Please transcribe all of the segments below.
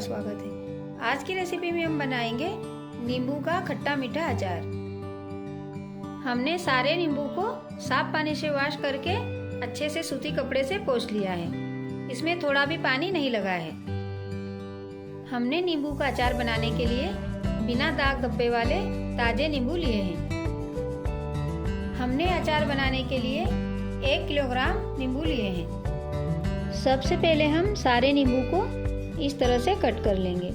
स्वागत है। आज की रेसिपी में हम बनाएंगे नींबू का खट्टा मीठा अचार। हमने सारे नींबू को साफ पानी से वॉश करके अच्छे से सूती कपड़े से पोंछ लिया है। इसमें थोड़ा भी पानी नहीं लगा है। हमने नींबू का अचार बनाने के लिए बिना दाग धब्बे वाले ताजे नींबू लिए हैं। हमने अचार बनाने के लिए 1 किलोग्राम नींबू लिए हैं। सबसे पहले हम सारे नींबू को इस तरह से कट कर लेंगे।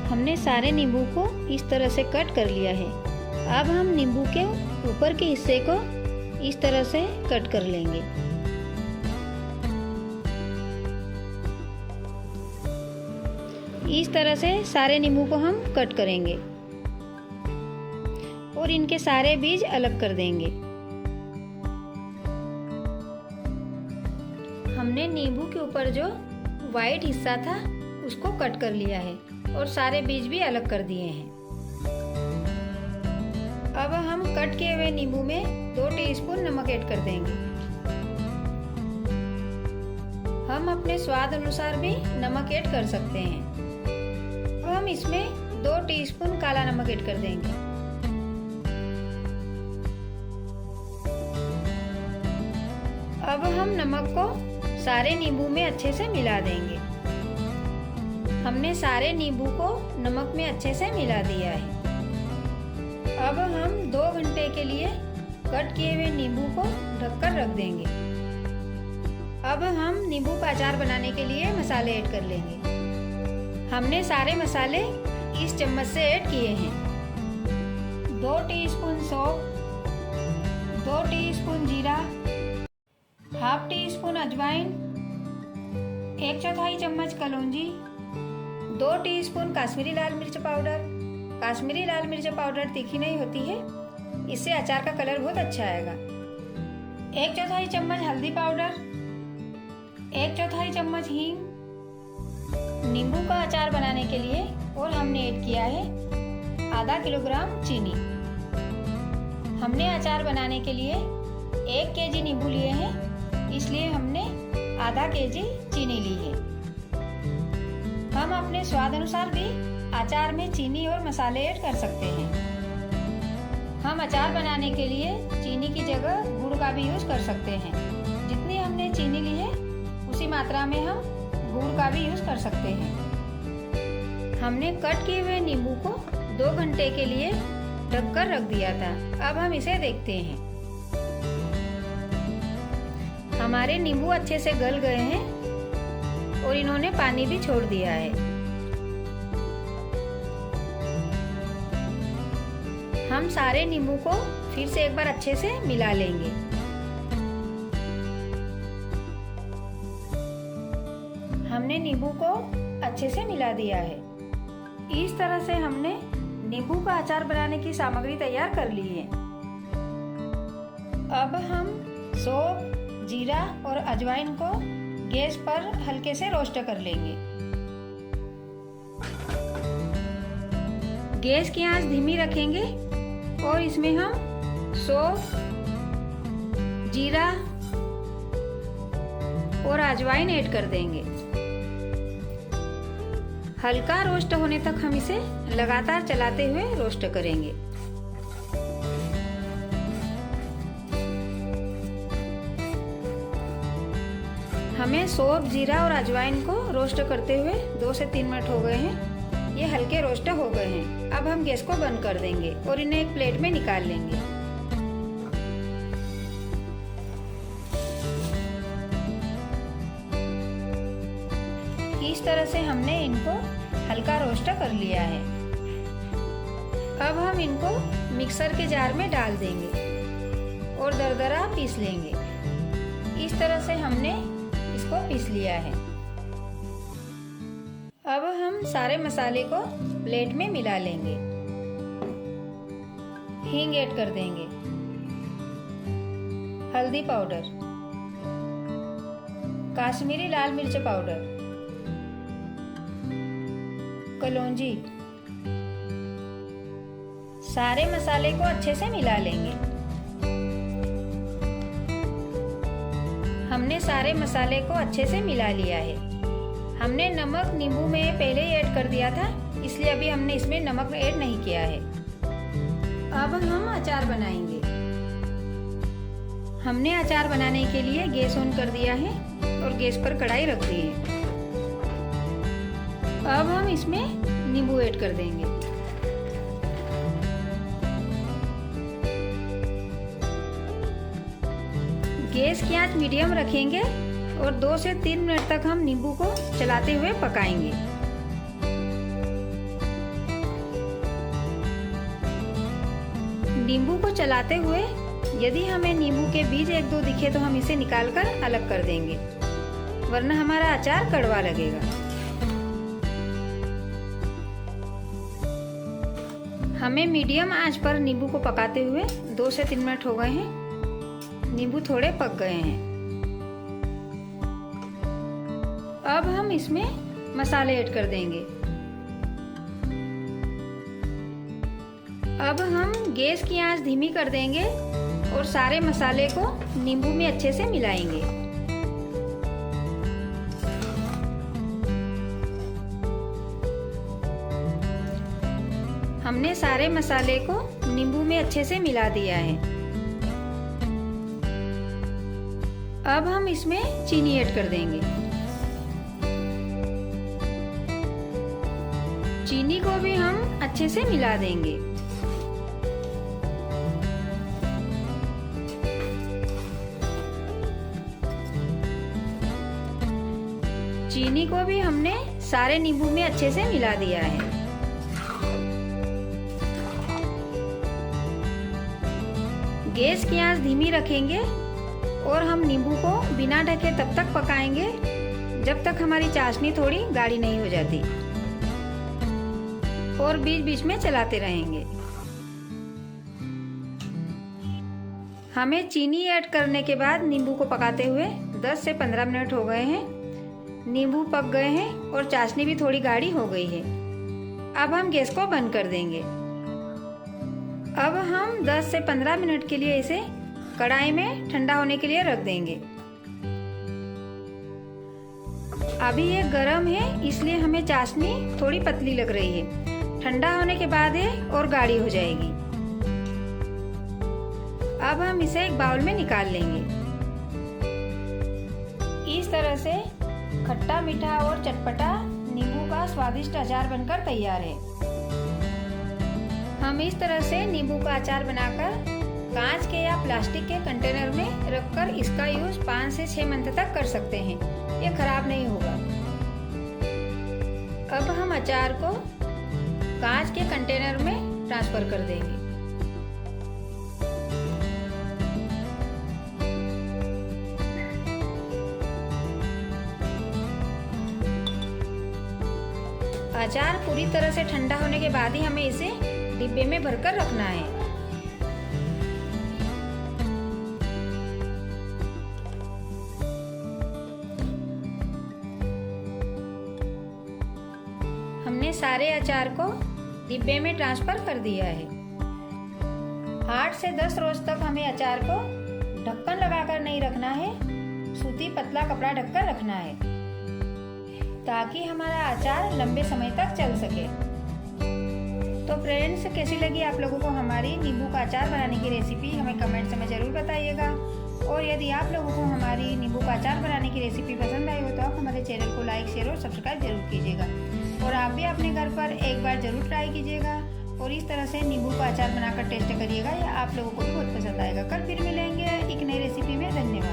हमने सारे नींबू को इस तरह से कट कर लिया है। अब हम नींबू के ऊपर के हिस्से को इस तरह से कट कर लेंगे। इस तरह से सारे नींबू को हम कट करेंगे और इनके सारे बीज अलग कर देंगे। हमने नींबू के ऊपर जो वाइट हिस्सा था उसको कट कर लिया है और सारे बीज भी अलग कर दिए हैं। अब हम कट किए हुए नींबू में 2 टीस्पून नमक ऐड कर देंगे। हम अपने स्वाद अनुसार भी नमक ऐड कर सकते हैं। अब हम इसमें 2 टीस्पून काला नमक ऐड कर देंगे। अब हम नमक को सारे नींबू में अच्छे से मिला देंगे। हमने सारे नींबू को नमक में अच्छे से मिला दिया है। अब हम 2 घंटे के लिए कट किए हुए नींबू को ढककर रख देंगे। अब हम नींबू का अचार बनाने के लिए मसाले ऐड कर लेंगे। हमने सारे मसाले इस चम्मच से ऐड किए हैं। 2 टीस्पून सौंफ, 2 टीस्पून जीरा, हाफ टीस्पून अजवाइन, 1/4 चम्मच कलौंजी, 2 टीस्पून काश्मीरी लाल मिर्च पाउडर। काश्मीरी लाल मिर्च पाउडर तीखी नहीं होती है, इससे अचार का कलर बहुत अच्छा आएगा। 1/4 चम्मच हल्दी पाउडर, 1/4 चम्मच हींग। नींबू का अचार बनाने के लिए और हमने ऐड किया है आधा किलोग्राम चीनी। हमने अचार बनाने के लिए 1 केजी नींबू लिए हैं, इसलिए हमने आधा केजी चीनी ली है। हम अपने स्वाद अनुसार भी अचार में चीनी और मसाले ऐड कर सकते हैं। हम अचार बनाने के लिए चीनी की जगह गुड़ का भी यूज़ कर सकते हैं। जितनी हमने चीनी ली है उसी मात्रा में हम गुड़ का भी यूज़ कर सकते हैं। हमने कट किए हुए नींबू को 2 घंटे के लिए ढककर रख दिया था। अब हम इसे देखते हैं। हमारे नींबू अच्छे से गल गए हैं और इन्होंने पानी भी छोड़ दिया है। हम सारे नींबू को फिर से एक बार अच्छे से मिला लेंगे। हमने नींबू को अच्छे से मिला दिया है। इस तरह से हमने नींबू का अचार बनाने की सामग्री तैयार कर ली है। अब हम सौंफ, जीरा और अजवाइन को गैस पर हल्के से रोस्ट कर लेंगे। गैस की आंच धीमी रखेंगे और इसमें हम सौंफ, जीरा और अजवाइन ऐड कर देंगे। हल्का रोस्ट होने तक हम इसे लगातार चलाते हुए रोस्ट करेंगे। हमें सौंफ, जीरा और अजवाइन को रोस्ट करते हुए 2 से 3 मिनट हो गए हैं। ये हल्के रोस्ट हो गए हैं। अब हम गैस को बंद कर देंगे और इन्हें एक प्लेट में निकाल लेंगे। इस तरह से हमने इनको हल्का रोस्ट कर लिया है। अब हम इनको मिक्सर के जार में डाल देंगे और दरदरा पीस लेंगे। इस तरह से हमने इसको पीस लिया है। अब हम हम सारे मसाले को प्लेट में मिला लेंगे। हींग ऐड कर देंगे, हल्दी पाउडर, काश्मीरी लाल मिर्च पाउडर, कलौंजी। सारे मसाले को अच्छे से मिला लेंगे। हमने सारे मसाले को अच्छे से मिला लिया है। हमने नमक नींबू में पहले ही ऐड कर दिया था, इसलिए अभी हमने इसमें नमक ऐड नहीं किया है। अब हम अचार बनाएंगे। हमने अचार बनाने के लिए गैस ऑन कर दिया है और गैस पर कढ़ाई रख दी है। अब हम इसमें नींबू ऐड कर देंगे। गैस की आंच मीडियम रखेंगे और 2 से 3 मिनट तक हम नींबू को चलाते हुए पकाएंगे। नींबू को चलाते हुए यदि हमें नींबू के बीज 1-2 दिखे तो हम इसे निकालकर अलग कर देंगे, वरना हमारा अचार कड़वा लगेगा। हमें मीडियम आंच पर नींबू को पकाते हुए 2 से 3 मिनट हो गए हैं। नींबू थोड़े पक गए हैं। अब हम इसमें मसाले ऐड कर देंगे। अब हम गैस की आंच धीमी कर देंगे और सारे मसाले को नींबू में अच्छे से मिलाएंगे। हमने सारे मसाले को नींबू में अच्छे से मिला दिया है। अब हम इसमें चीनी ऐड कर देंगे। चीनी को भी हम अच्छे से मिला देंगे। चीनी को भी हमने सारे नींबू में अच्छे से मिला दिया है। गैस की आंच धीमी रखेंगे और हम नींबू को बिना ढके तब तक पकाएंगे जब तक हमारी चाशनी थोड़ी गाढ़ी नहीं हो जाती, और बीच बीच में चलाते रहेंगे। हमें चीनी ऐड करने के बाद नींबू को पकाते हुए 10 से 15 मिनट हो गए हैं। नींबू पक गए हैं और चाशनी भी थोड़ी गाढ़ी हो गई है। अब हम गैस को बंद कर देंगे। अब हम 10 से 15 मिनट के लिए इसे कढ़ाई में ठंडा होने के लिए रख देंगे। अभी ये गर्म है, इसलिए हमें चाशनी थोड़ी पतली लग रही है। ठंडा होने के बाद ये और गाढ़ी हो जाएगी। अब हम इसे एक बाउल में निकाल लेंगे। इस तरह से खट्टा मीठा और चटपटा नींबू का स्वादिष्ट अचार बनकर तैयार है। हम इस तरह से नींबू का अचार बनाकर कांच के या प्लास्टिक के कंटेनर में रखकर इसका यूज 5 से 6 मंथ तक कर सकते हैं। ये खराब नहीं होगा। अब हम अचार को कांच के कंटेनर में ट्रांसफर कर देंगे। अचार पूरी तरह से ठंडा होने के बाद ही हमें इसे डिब्बे में भरकर रखना है। हमने सारे अचार को डिब्बे में ट्रांसफर कर दिया है। 8 से 10 रोज तक हमें अचार को ढक्कन लगाकर नहीं रखना है, सूती पतला कपड़ा ढककर रखना है, ताकि हमारा अचार लंबे समय तक चल सके। तो फ्रेंड्स, कैसी लगी आप लोगों को हमारी नींबू का अचार बनाने की रेसिपी, हमें कमेंट्स में ज़रूर बताइएगा। और यदि आप लोगों को हमारी नींबू का अचार बनाने की रेसिपी पसंद आई हो तो आप हमारे चैनल को लाइक, शेयर और सब्सक्राइब जरूर कीजिएगा। और आप भी अपने घर पर एक बार ज़रूर ट्राई कीजिएगा और इस तरह से नींबू का अचार बनाकर टेस्ट करिएगा। या आप लोगों को भी बहुत पसंद आएगा। कल फिर मिलेंगे एक नई रेसिपी में। धन्यवाद।